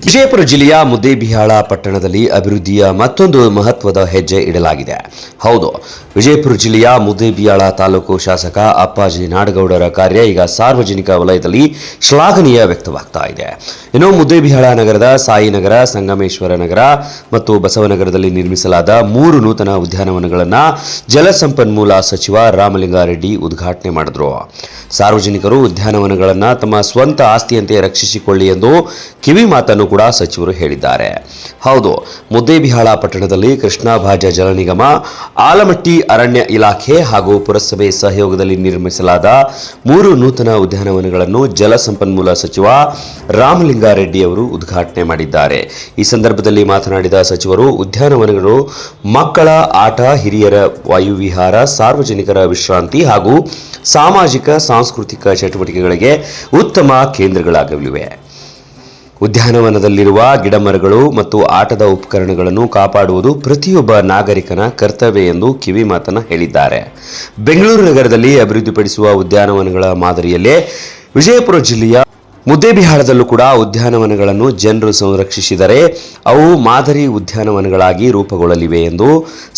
ವಿಜಯಪುರ ಜಿಲ್ಲೆಯ ಮುದ್ದೇಬಿಹಾಳ ಪಟ್ಟಣದಲ್ಲಿ ಅಭಿವೃದ್ಧಿಯ ಮತ್ತೊಂದು ಮಹತ್ವದ ಹೆಜ್ಜೆ ಇಡಲಾಗಿದೆ. ಹೌದು, ವಿಜಯಪುರ ಜಿಲ್ಲೆಯ ಮುದ್ದೇಬಿಹಾಳ ತಾಲೂಕು ಶಾಸಕ ಅಪ್ಪಾಜಿ ನಾಡಗೌಡರ ಕಾರ್ಯ ಈಗ ಸಾರ್ವಜನಿಕ ವಲಯದಲ್ಲಿ ಶ್ಲಾಘನೀಯ ವ್ಯಕ್ತವಾಗ್ತಾ ಇದೆ. ಇನ್ನು ಮುದ್ದೇಬಿಹಾಳ ನಗರದ ಸಾಯಿನಗರ, ಸಂಗಮೇಶ್ವರ ನಗರ ಮತ್ತು ಬಸವನಗರದಲ್ಲಿ ನಿರ್ಮಿಸಲಾದ 3 ನೂತನ ಉದ್ಯಾನವನಗಳನ್ನು ಜಲಸಂಪನ್ಮೂಲ ಸಚಿವ ರಾಮಲಿಂಗಾರೆಡ್ಡಿ ಉದ್ಘಾಟನೆ ಮಾಡಿದರು. ಸಾರ್ವಜನಿಕರು ಉದ್ಯಾನವನಗಳನ್ನು ತಮ್ಮ ಸ್ವಂತ ಆಸ್ತಿಯಂತೆ ರಕ್ಷಿಸಿಕೊಳ್ಳಿ ಎಂದು ಕಿವಿ ಮಾತನ್ನು ಕೂಡ ಸಚಿವರು ಹೇಳಿದ್ದಾರೆ. ಹೌದು, ಮುದ್ದೇಬಿಹಾಳ ಪಟ್ಟಣದಲ್ಲಿ ಕೃಷ್ಣಾ ಭಾಜ ಜಲ ನಿಗಮ, ಆಲಮಟ್ಟಿ ಅರಣ್ಯ ಇಲಾಖೆ ಹಾಗೂ ಪುರಸಭೆ ಸಹಯೋಗದಲ್ಲಿ ನಿರ್ಮಿಸಲಾದ 3 ನೂತನ ಉದ್ಯಾನವನಗಳನ್ನು ಜಲಸಂಪನ್ಮೂಲ ಸಚಿವ ರಾಮಲಿಂಗಾರೆಡ್ಡಿ ಅವರು ಉದ್ಘಾಟನೆ ಮಾಡಿದ್ದಾರೆ. ಈ ಸಂದರ್ಭದಲ್ಲಿ ಮಾತನಾಡಿದ ಸಚಿವರು, ಉದ್ಯಾನವನಗಳು ಮಕ್ಕಳ ಆಟ, ಹಿರಿಯರ ವಾಯುವಿಹಾರ, ಸಾರ್ವಜನಿಕರ ವಿಶ್ರಾಂತಿ ಹಾಗೂ ಸಾಮಾಜಿಕ ಸಾಂಸ್ಕೃತಿಕ ಚಟುವಟಿಕೆಗಳಿಗೆ ಉತ್ತಮ ಕೇಂದ್ರಗಳಾಗಲಿವೆ. ಉದ್ಯಾನವನದಲ್ಲಿರುವ ಗಿಡಮರಗಳು ಮತ್ತು ಆಟದ ಉಪಕರಣಗಳನ್ನು ಕಾಪಾಡುವುದು ಪ್ರತಿಯೊಬ್ಬ ನಾಗರಿಕನ ಕರ್ತವ್ಯ ಎಂದು ಕಿವಿ ಮಾತನ್ನು ಹೇಳಿದ್ದಾರೆ. ಬೆಂಗಳೂರು ನಗರದಲ್ಲಿ ಅಭಿವೃದ್ಧಿಪಡಿಸುವ ಉದ್ಯಾನವನಗಳ ಮಾದರಿಯಲ್ಲೇ ವಿಜಯಪುರ ಜಿಲ್ಲೆಯ ಮುದ್ದೇಬಿಹಾಳದಲ್ಲೂ ಕೂಡ ಉದ್ಯಾನವನಗಳನ್ನು ಜನರು ಸಂರಕ್ಷಿಸಿದರೆ ಅವು ಮಾದರಿ ಉದ್ಯಾನವನಗಳಾಗಿ ರೂಪುಗೊಳ್ಳಲಿವೆ ಎಂದು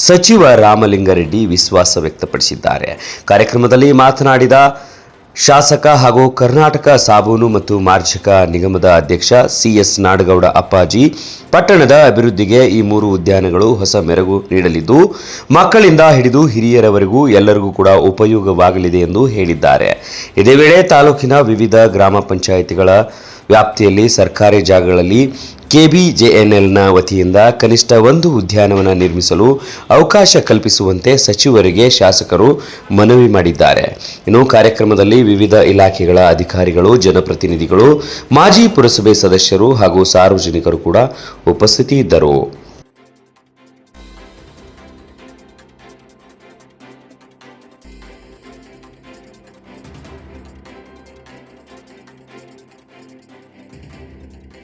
ಸಚಿವ ರಾಮಲಿಂಗಾರೆಡ್ಡಿ ವಿಶ್ವಾಸ ವ್ಯಕ್ತಪಡಿಸಿದ್ದಾರೆ. ಕಾರ್ಯಕ್ರಮದಲ್ಲಿ ಮಾತನಾಡಿದ ಶಾಸಕ ಹಾಗೂ ಕರ್ನಾಟಕ ಸಾಬೂನು ಮತ್ತು ಮಾರ್ಜಕ ನಿಗಮದ ಅಧ್ಯಕ್ಷ ಸಿಎಸ್ ನಾಡಗೌಡ ಅಪ್ಪಾಜಿ, ಪಟ್ಟಣದ ಅಭಿವೃದ್ಧಿಗೆ ಈ 3 ಉದ್ಯಾನಗಳು ಹೊಸ ಮೆರುಗು ನೀಡಲಿದ್ದು, ಮಕ್ಕಳಿಂದ ಹಿಡಿದು ಹಿರಿಯರವರೆಗೂ ಎಲ್ಲರಿಗೂ ಕೂಡ ಉಪಯೋಗವಾಗಲಿದೆ ಎಂದು ಹೇಳಿದ್ದಾರೆ. ಇದೇ ವೇಳೆ ತಾಲೂಕಿನ ವಿವಿಧ ಗ್ರಾಮ ಪಂಚಾಯಿತಿಗಳ ವ್ಯಾಪ್ತಿಯಲ್ಲಿ ಸರ್ಕಾರಿ ಜಾಗಗಳಲ್ಲಿ ಕೆಬಿಜೆಎನ್ಎಲ್ನ ವತಿಯಿಂದ ಕನಿಷ್ಠ 1 ಉದ್ಯಾನವನ ನಿರ್ಮಿಸಲು ಅವಕಾಶ ಕಲ್ಪಿಸುವಂತೆ ಸಚಿವರಿಗೆ ಶಾಸಕರು ಮನವಿ ಮಾಡಿದ್ದಾರೆ. ಇನ್ನು ಕಾರ್ಯಕ್ರಮದಲ್ಲಿ ವಿವಿಧ ಇಲಾಖೆಗಳ ಅಧಿಕಾರಿಗಳು, ಜನಪ್ರತಿನಿಧಿಗಳು, ಮಾಜಿ ಪುರಸಭೆ ಸದಸ್ಯರು ಹಾಗೂ ಸಾರ್ವಜನಿಕರು ಕೂಡ ಉಪಸ್ಥಿತಿ ಇದ್ದರು.